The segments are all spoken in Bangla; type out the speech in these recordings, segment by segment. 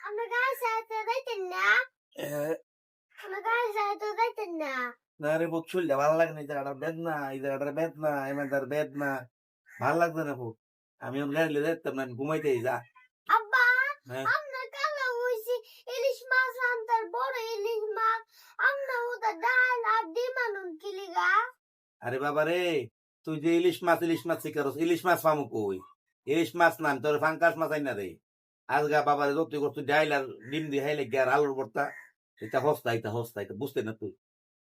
আমরা গায়ে সাইতে যাইতেন না আমরা গায়ে সাইতে যাইতেন না না রে বুক চুলটা ভালো লাগে না, এই জায়গাটার বেদনা, এই জায়গাটার বেদনা, এমাদার বেদনা ভালো লাগছে না খুব। আমি ওর গাড়ি দেখতাম না, আমি ঘুমাইতেই যা। আব্বা হ্যাঁ আমরা কালো হইছি ইলিশ মাছ আনতার বড় ইলিশ মাছ আমরা ওটা ডাল আর ডিম আনুন কিলিগা আরে বাবা রে, তুই যে ইলিশ মাছ শিকারস, ইলিশ মাছ পামু কই? ইলিশ মাছ না, আমি তোর ফাঙ্কাস মাছ আইনা দেই। আজগা বাবা রে যত করতে ডাইল আর ডিম দিয়ে হাইলে গিয়ে আর আলুর ভর্তা, এটা হস্তা এটা বুঝতে না তুই।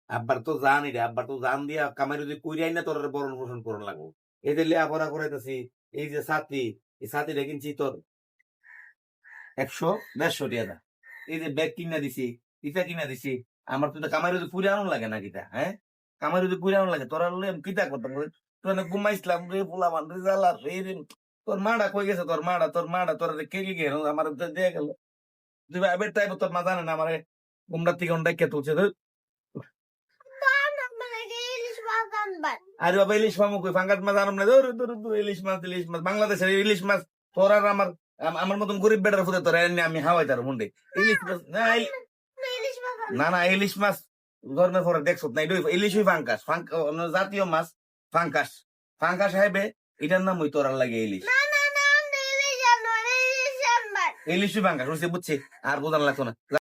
আব্বার তো জানি রে, আব্বার তো জান দিয়া কামাই যদি কইরি আইনা তোর বরণ পোষণ করন লাগবো। এই যে লেয়াপড়া করাইতেছি, এই যে ছাতি, এই ছাতিটা কিনছি তোর 100-150 টাকা দা। এই যে ব্যাগ কিনা দিছি, ইটা কিনা দিছি, আমার তো কামাই যদি পুরে আনুন লাগে না কিটা, হ্যাঁ? কামাই যদি পুরে আনুন লাগে, তোরা লইয়া আমি কিতা করতাম রে? তোর না ঘুমাইছিলাম রে, পোলাপান রে, জ্বালা রে রে। তোর মাডা কই গেছে? তোর মাডা তোর কে লিগে আমার দিয়ে গেল। তুই এবার তাই তোর মা জানে না আমারে ঘুমটার থেকে অনেক তুলছে। দান আমরা ইলিশ মাছ আনবার আরে বাবা, ইলিশ মামু কই? ফাঙ্গাস মাছ আনব না। ধর ধর ধর, ইলিশ মাছ বাংলাদেশের ইলিশ মাছ তোর আর আমার মতন গরিব বেটার ফুটে তোর এনে আমি হাওয়াই তার মুন্ডে ইলিশ মাছ না। ইলিশ মাছ না না, ইলিশ মাছ ধরনের পরে দেখছো না, এটা ইলিশই ফাঙ্কাস, জাতীয় মাছ ফাঙ্কাস। ফাঙ্কাস হাইবে, এটার নাম ওই তোরার লাগে ইলিশ। না না না আমরা ইলিশ আনবার ইলিশই ফাঙ্কাস, বুঝছি আর বোঝানো লাগতো না।